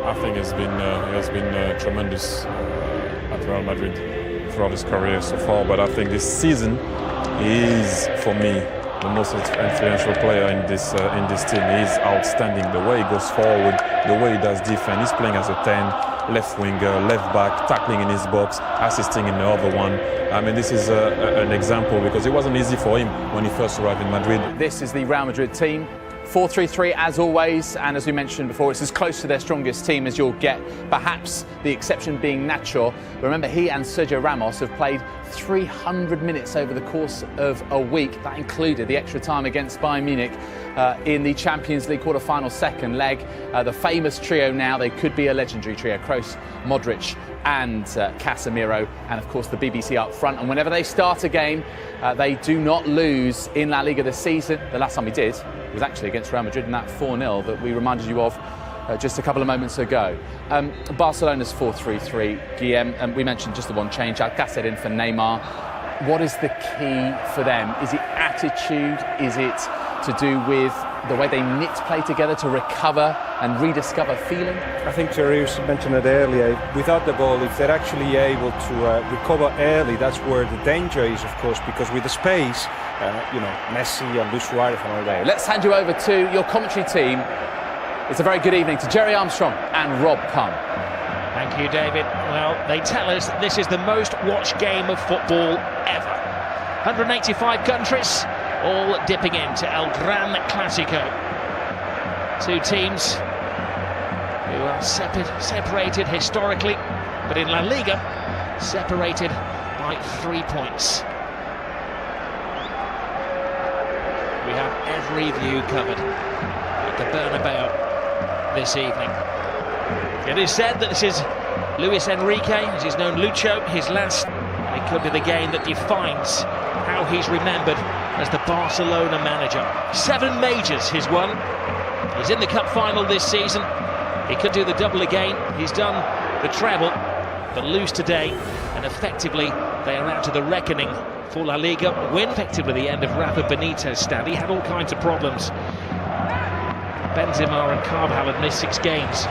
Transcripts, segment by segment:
I think he has been tremendous at Real Madrid throughout his career so far. But I think this season he is, for me, the most influential player in this team. He's outstanding. The way he goes forward, the way he does defense. He's playing as a 10, left winger, left back, tackling in his box, assisting in the other one. I mean, this is an example because it wasn't easy for him when he first arrived in Madrid. This is the Real Madrid team. 4-3-3 as always, and as we mentioned before, it's as close to their strongest team as you'll get, perhaps the exception being Nacho. Remember, he and Sergio Ramos have played 300 minutes over the course of a week. That included the extra time against Bayern Munich in the Champions League quarter-final second leg. The famous trio now, they could be a legendary trio, Kroos, Modric and Casemiro, and of course the BBC up front. And whenever they start a game, they do not lose in La Liga this season. The last time we did was actually against Real Madrid in that 4-0 that we reminded you of just a couple of moments ago. Barcelona's 4-3-3, Guillem, and we mentioned just the one change, Alcácer in for Neymar. What is the key for them? Is it attitude? Is it to do with the way they knit play together to recover and rediscover feeling? I think Thierry mentioned it earlier. Without the ball, if they're actually able to recover early, that's where the danger is, of course, because with the space, Messi and Luis Suarez and all that. Let's hand you over to your commentary team. It's a very good evening to Jerry Armstrong and Rob Pun. Thank you, David. Well, they tell us that this is the most watched game of football ever. 185 countries, all dipping into El Gran Clásico. Two teams who are separated historically, but in La Liga, separated by 3 points. We have every view covered at the Bernabeu this evening. It is said that this is Luis Enrique, as he's known Lucho, his last. It could be the game that defines how he's remembered as the Barcelona manager. 7 majors he's won. He's in the cup final this season. He could do the double again. He's done the treble, but lose today, and effectively they are out to the reckoning for La Liga. Win effectively the end of Rafa Benitez's stand. He had all kinds of problems. Benzema and Carvajal had missed 6 games.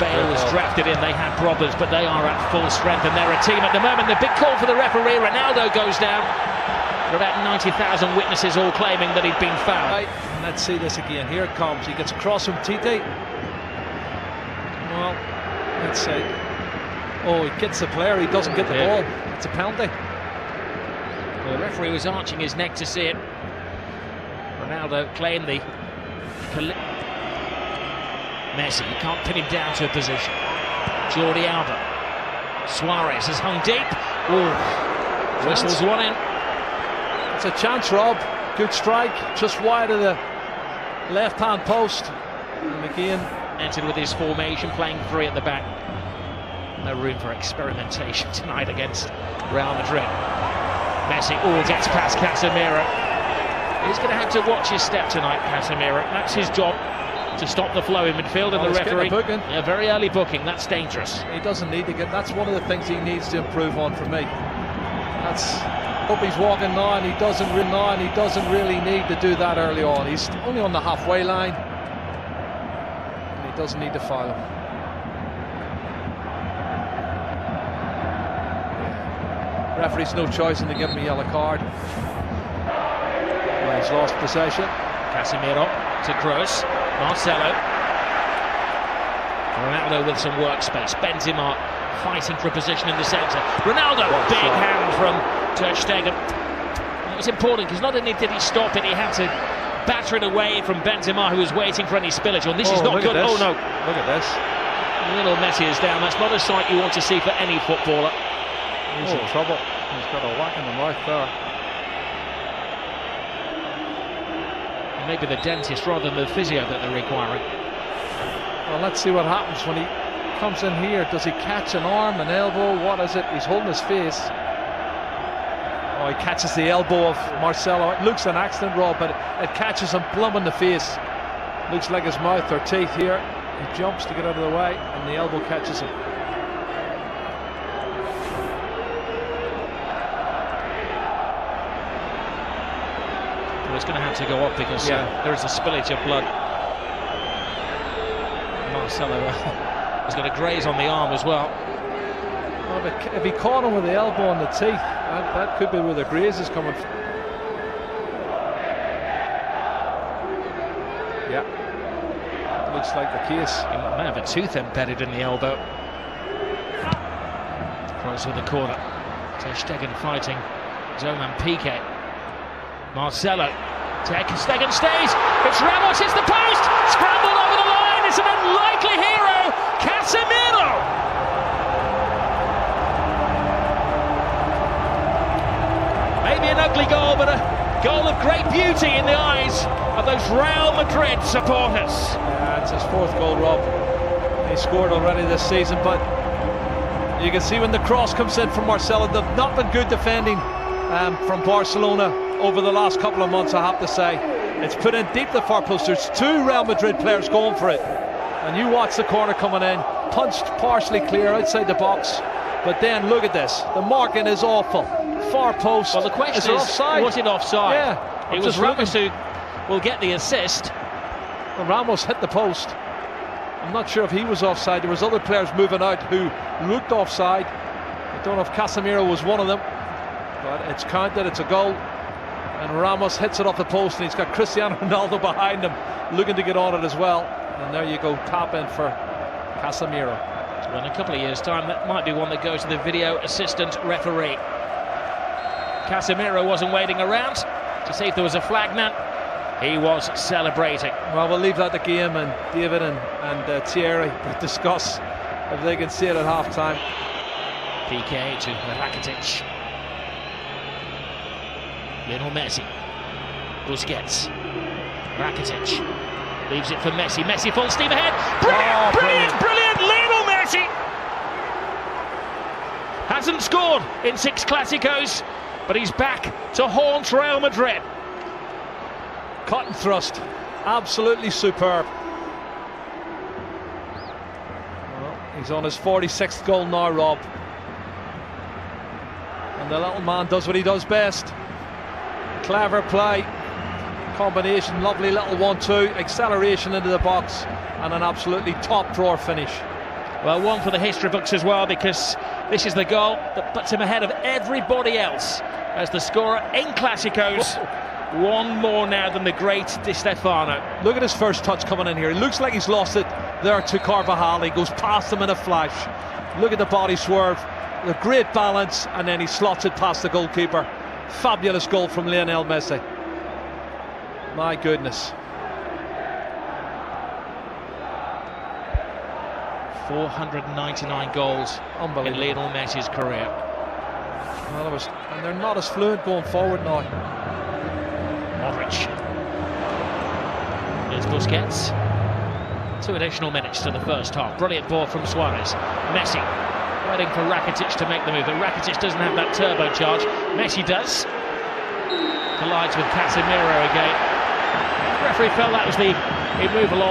Bale was drafted in, they had problems, but they are at full strength and they're a team at the moment. The big call for the referee, Ronaldo goes down. There are about 90,000 witnesses all claiming that he'd been fouled. Right, let's see this again. Here it comes. He gets across from Tite. Well, let's see. Oh, he gets the player, he doesn't get the ball. It's a penalty. Well, the referee was arching his neck to see it. Ronaldo claimed the... Messi, you can't pin him down to a position. Jordi Alba. Suarez has hung deep. Oh, whistles one in. It's a chance, Rob. Good strike, just wide of the left-hand post. And again, entered with his formation, playing 3 at the back. No room for experimentation tonight against Real Madrid. Messi, gets past Casemiro. He's going to have to watch his step tonight, Casemiro. That's his job, to stop the flow in midfield, and the referee, a very early booking, that's dangerous. He doesn't need to get, that's one of the things he needs to improve on for me. That's, hope he's walking now, and he doesn't really need to do that early on. He's only on the halfway line, and he doesn't need to foul. Referee's no choice in to give him a yellow card. Well, he's lost possession. Casemiro to Kroos. Marcelo. Ronaldo with some workspace. Benzema fighting for a position in the centre. Ronaldo, big hand from Ter Stegen. It was important because not only did he stop it, he had to batter it away from Benzema, who was waiting for any spillage. Oh, this is not good. Oh no! Look at this. Little Messi is down. That's not a sight you want to see for any footballer. He's in trouble. He's got a whack in the mouth there. Maybe the dentist rather than the physio that they're requiring. Well, let's see what happens when he comes in here. Does he catch an arm, an elbow? What is it? He's holding his face. Oh, he catches the elbow of Marcelo. It looks an accident, Rob, but it catches him plumb in the face. Looks like his mouth or teeth here. He jumps to get out of the way, and the elbow catches him. It's going to have to go up because there is a spillage of blood. Marcelo He's got a graze on the arm as well. Well, if he caught him with the elbow on the teeth, that could be where the graze is coming from. Yeah, looks like the case. He may have a tooth embedded in the elbow. Cross with the corner. Ter Stegen fighting Zoman Piqué. Marcelo. Ter Stegen stays. It's Ramos, hits the post. Scrambled over the line. It's an unlikely hero. Casemiro. Maybe an ugly goal, but a goal of great beauty in the eyes of those Real Madrid supporters. Yeah, it's his 4th goal, Rob. He scored already this season, but you can see when the cross comes in from Marcelo, they've not been good defending from Barcelona over the last couple of months, I have to say. It's put in deep the far post. There's 2 Real Madrid players going for it. And you watch the corner coming in, punched partially clear outside the box. But then look at this. The marking is awful. Far post. Well, the question is, offside? was it offside? Yeah. It was Ramos who will get the assist. Well, Ramos hit the post. I'm not sure if he was offside. There was other players moving out who looked offside. I don't know if Casemiro was one of them, but it's counted. It's a goal, and Ramos hits it off the post, and he's got Cristiano Ronaldo behind him looking to get on it as well. And there you go, tap in for Casemiro. Well, in a couple of years' time, that might be one that goes to the video assistant referee. Casemiro wasn't waiting around to see if there was a flag man. He was celebrating. Well, we'll leave that to game, and David and Thierry will discuss if they can see it at half-time. Piqué to Rakitic. Lionel Messi. Busquets. Rakitic. Leaves it for Messi. Messi full steam ahead. Brilliant! Lionel Messi! Hasn't scored in 6 Clásicos, but he's back to haunt Real Madrid. Cut and thrust, absolutely superb. Well, he's on his 46th goal now, Rob. And the little man does what he does best. Clever play, combination, lovely little 1-2, acceleration into the box, and an absolutely top drawer finish. Well, one for the history books as well, because this is the goal that puts him ahead of everybody else as the scorer in Clásicos. One more now than the great Di Stefano. Look at his first touch coming in here. He looks like he's lost it there to Carvajal. He goes past him in a flash. Look at the body swerve, the great balance, and then he slots it past the goalkeeper. Fabulous goal from Lionel Messi. My goodness. 499 goals in Lionel Messi's career. Well, and they're not as fluent going forward now. Modric. Here's Busquets. 2 additional minutes to the first half. Brilliant ball from Suarez. Messi waiting for Rakitic to make the move, but Rakitic doesn't have that turbocharge. Messi does. Collides with Casemiro again. The referee felt that was the immovable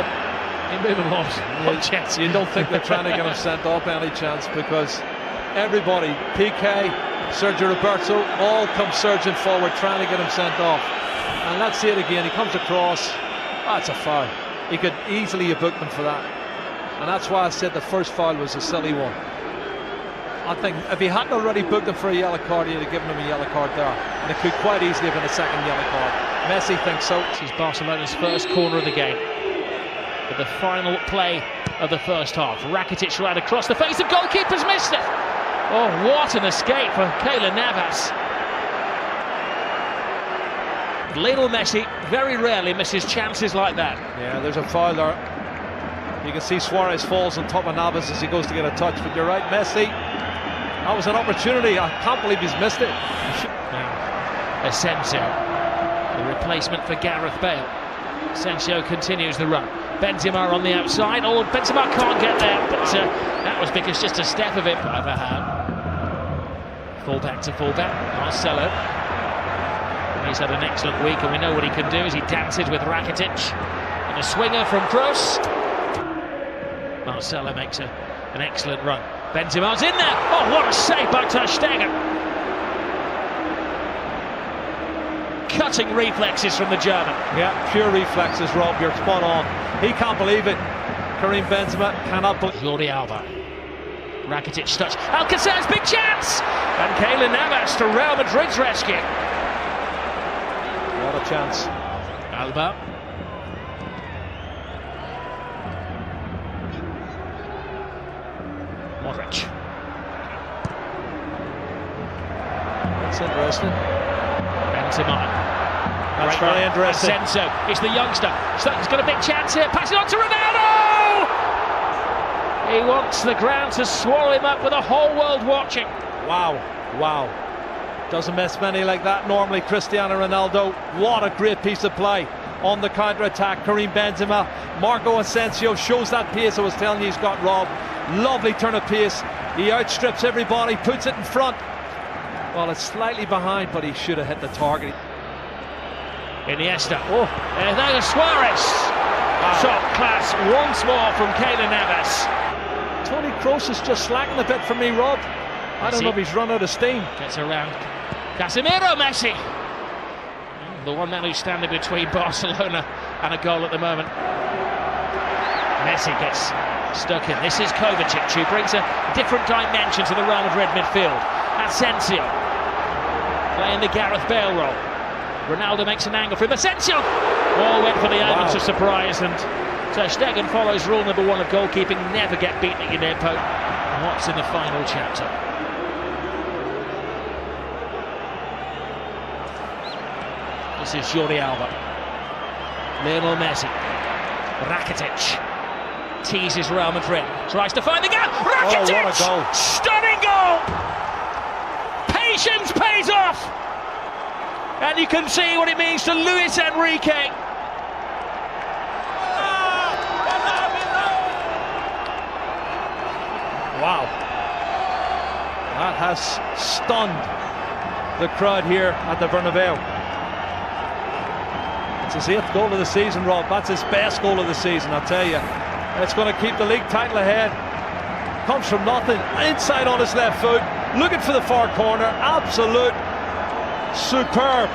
object. You don't think they're trying to get him sent off any chance, because everybody, Piqué, Sergio Roberto, all come surging forward trying to get him sent off. And let's see it again. He comes across. That's a foul. He could easily have booked him for that. And that's why I said the first foul was a silly one. I think if he hadn't already booked him for a yellow card, he'd have given him a yellow card there. And it could quite easily have been a second yellow card. Messi thinks so. This is Barcelona's first corner of the game. But the final play of the first half. Rakitic right across the face of goalkeepers, missed it. Oh, what an escape for Keylor Navas. Lionel Messi very rarely misses chances like that. Yeah, there's a foul there. You can see Suarez falls on top of Navas as he goes to get a touch, but you're right, Messi. That was an opportunity. I can't believe he's missed it. Asensio, the replacement for Gareth Bale. Asensio continues the run. Benzema on the outside. Oh, Benzema can't get there, but that was because just a step of it. Fullback to fullback. Marcelo. He's had an excellent week, and we know what he can do as he dances with Rakitic. And a swinger from Kroos. Marcelo makes an excellent run. Benzema's in there. Oh, what a save by Ter Stegen. Cutting reflexes from the German. Yeah, pure reflexes, Rob. You're spot on. He can't believe it. Karim Benzema cannot believe. Jordi Alba. Rakitic touch. Alcacer's big chance! And Keylor Navas to Real Madrid's rescue. What a chance. Alba. Modric. That's interesting. Benzema. That's very interesting. Asensio. It's the youngster. He's got a big chance here. Passing on to Ronaldo! He wants the ground to swallow him up with the whole world watching. Wow, wow. Doesn't miss many like that normally. Cristiano Ronaldo, what a great piece of play on the counter-attack. Karim Benzema, Marco Asensio shows that pace I was telling you he's got, Rob. Lovely turn of pace. He outstrips everybody, puts it in front. Well, it's slightly behind, but he should have hit the target. Iniesta. Oh, and now Suarez. Wow. Top class once more from Keylor Navas. Toni Kroos is just slacking a bit for me, Rob. I don't know if he's run out of steam. Gets around Casemiro. Messi, the one man who's standing between Barcelona and a goal at the moment. Messi gets stuck in. This is Kovacic, who brings a different dimension to the Real Madrid midfield. Asensio playing the Gareth Bale role. Ronaldo makes an angle for him. Asensio! All went for the element of surprise, and Ter Stegen follows rule number 1 of goalkeeping: never get beaten at your near post. What's in the final chapter? This is Jordi Alba. Lionel Messi. Rakitic teases Real Madrid. Tries to find the gap. Rakitic! Oh, what a goal. Stunning goal! Patience pays off! And you can see what it means to Luis Enrique. Wow. That has stunned the crowd here at the Bernabeu. It's his 8th goal of the season, Rob. That's his best goal of the season, I'll tell you. It's going to keep the league title ahead. Comes from nothing, inside on his left foot, looking for the far corner. Absolute superb.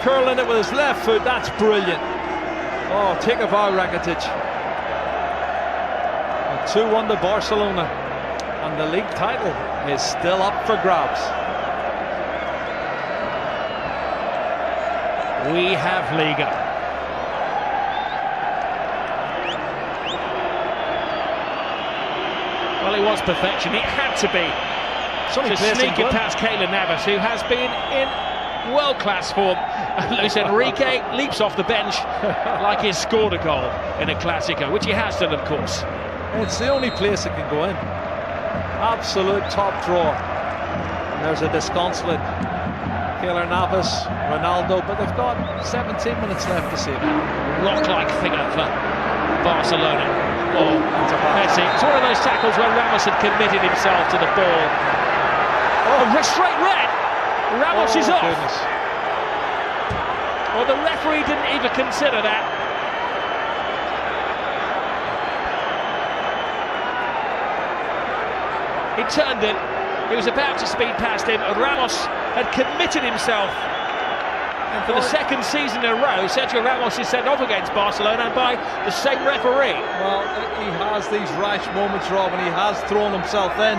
Curling it with his left foot, that's brilliant. Oh, take a bow, Rakitic. 2-1 to Barcelona, and the league title is still up for grabs. We have Liga. Well, it was perfection. It had to be. To sneak it past Keylor Navas, who has been in world-class form. Luis Enrique leaps off the bench like he's scored a goal in a Clásico, which he has done, of course. It's the only place it can go in. Absolute top drawer. And there's a disconsolate Keylor Navas, Ronaldo, but they've got 17 minutes left to save it. Rock-like figure for Barcelona. Oh, Messi. It's one of those tackles where Ramos had committed himself to the ball. Oh, straight red. Ramos is off. Goodness. Well, the referee didn't even consider that. He turned it. He was about to speed past him. Ramos had committed himself. And for the second season in a row, Sergio Ramos is sent off against Barcelona by the same referee. Well, he has these rash moments, Rob, and he has thrown himself in.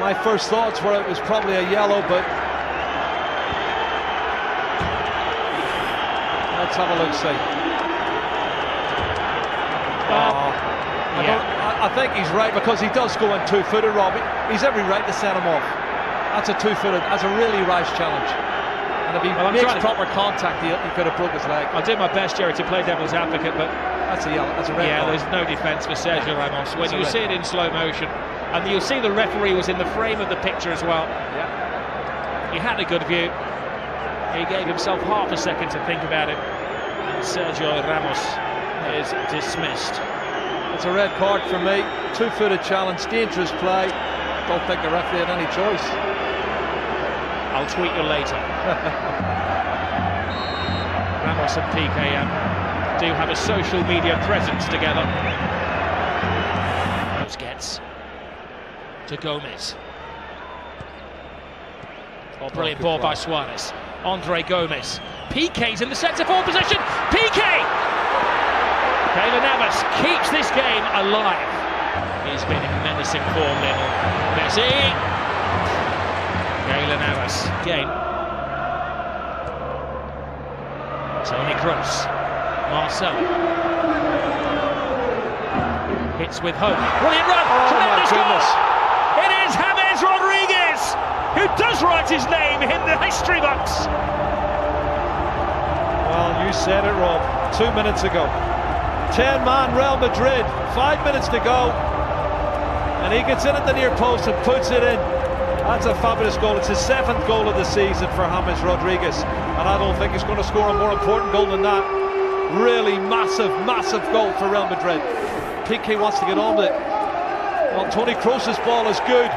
My first thoughts were it was probably a yellow, but let's have a look, see. I think he's right, because he does go in two-footed, Rob. He's every right to send him off. That's a two-footed, that's a really rash challenge. And if he makes proper contact, he could have broke his leg. I'll do my best, Jerry, to play devil's advocate, but that's a yellow, that's a red card. There's no defence for Sergio Ramos. When you see it in slow motion, and you'll see the referee was in the frame of the picture as well. Yeah. He had a good view. He gave himself half a second to think about it. And Sergio Ramos is dismissed. It's a red card for me. Two-footed challenge, dangerous play. Don't think the referee had any choice. I'll tweet you later. Ramos and Piqué do have a social media presence together. Busquets to Gomez. Oh, brilliant ball by Suarez. Andre Gomez. Piqué's in the centre forward position. Piqué! Keylor Navas keeps this game alive. He's been in menacing form, Lionel Messi. Keylor Navas again. Toni Kroos. Marcelo. Hits with hope. Brilliant run. Tremendous goal. It is James Rodriguez who does write his name in the history books. Well, you said it, Rob, 2 minutes ago. 10-man Real Madrid, 5 minutes to go. And he gets in at the near post and puts it in. That's a fabulous goal. It's his 7th goal of the season for James Rodriguez. And I don't think he's going to score a more important goal than that. Really massive, massive goal for Real Madrid. Piqué wants to get on with it. Well, Toni Kroos' ball is good,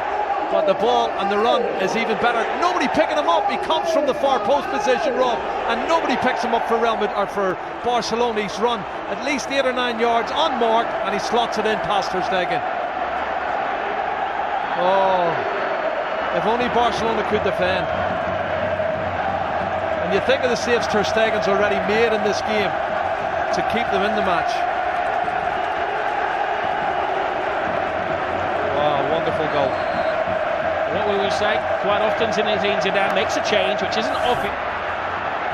but the ball and the run is even better. Nobody picking him up. He comes from the far post position, Rob, and nobody picks him up for Real Madrid, or for Barcelona. He's run at least 8 or 9 yards unmarked, and he slots it in past Ter Stegen. Oh, if only Barcelona could defend. And you think of the saves Ter Stegen's already made in this game to keep them in the match. Wow, wonderful goal. What we will say quite often, Zinedine Zidane makes a change which isn't obvious.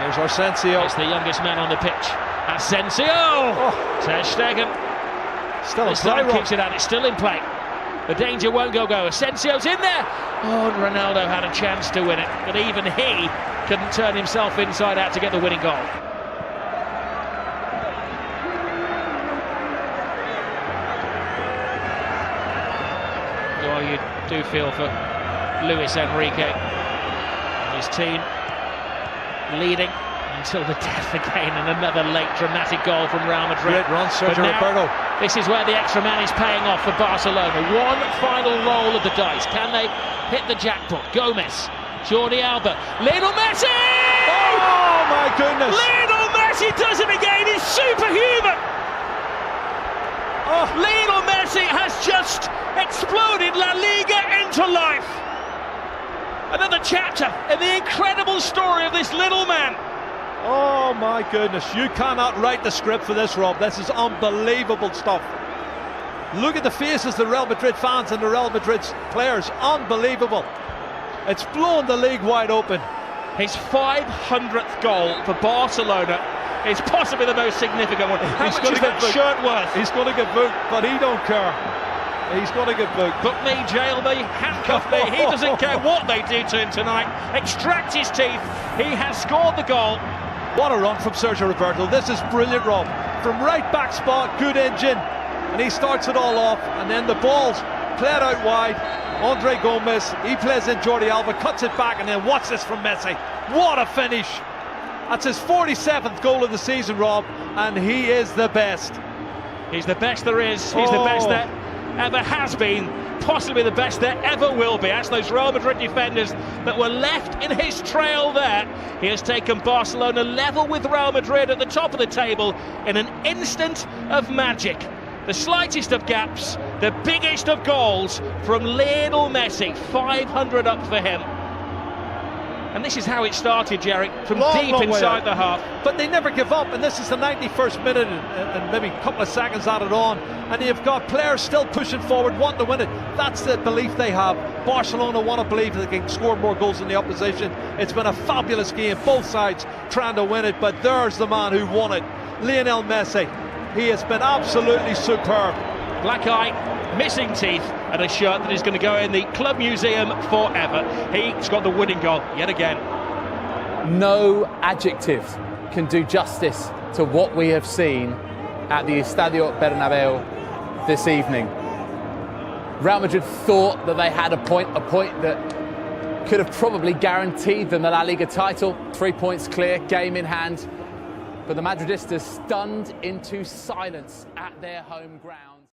Here's Asensio. It's the youngest man on the pitch. Asensio! Ter Stegen. Still in This play, time Rob. kicks it out, it's still in play. The danger won't go. Asensio's in there! Oh, and Ronaldo had a chance to win it, but even he couldn't turn himself inside out to get the winning goal. Well, you do feel for Luis Enrique and his team, leading until the death again, and another late dramatic goal from Real Madrid. Great run, Sergio Roberto. This is where the extra man is paying off for Barcelona. One final roll of the dice. Can they hit the jackpot? Gomez, Jordi Alba, Lionel Messi! Oh my goodness! Lionel Messi does it again. He's superhuman. Oh. Lionel Messi has just exploded La Liga into life. Another chapter in the incredible story of this little man. Oh my goodness, you cannot write the script for this, Rob. This is unbelievable stuff. Look at the faces of the Real Madrid fans and the Real Madrid players. Unbelievable. It's blown the league wide open. His 500th goal for Barcelona is possibly the most significant one. How much is that shirt worth? He's going to get booked, but he don't care. He's going to get booked. Book me, jail me, handcuff me. He doesn't care what they do to him tonight. Extract his teeth. He has scored the goal. What a run from Sergio Roberto. This is brilliant, Rob. From right back spot, good engine. And he starts it all off. And then the ball's played out wide. Andre Gomez, he plays in Jordi Alba, cuts it back, and then watch this from Messi. What a finish. That's his 47th goal of the season, Rob. And he is the best. He's the best there is. He's the best there ever has been. Possibly the best there ever will be. As those Real Madrid defenders that were left in his trail there, he has taken Barcelona level with Real Madrid at the top of the table in an instant of magic. The slightest of gaps, the biggest of goals from Lionel Messi. 500 up for him. And this is how it started, Jerry, from deep inside the half. But they never give up, and this is the 91st minute and maybe a couple of seconds added on, and you've got players still pushing forward, wanting to win it. That's the belief they have. Barcelona want to believe that they can score more goals than the opposition. It's been a fabulous game, both sides trying to win it, but there's the man who won it, Lionel Messi. He has been absolutely superb. Black eye, missing teeth, and a shirt that is going to go in the club museum forever. He's got the winning goal yet again. No adjective can do justice to what we have seen at the Estadio Bernabeu this evening. Real Madrid thought that they had a point that could have probably guaranteed them the La Liga title. 3 points clear, game in hand. But the Madridistas stunned into silence at their home ground.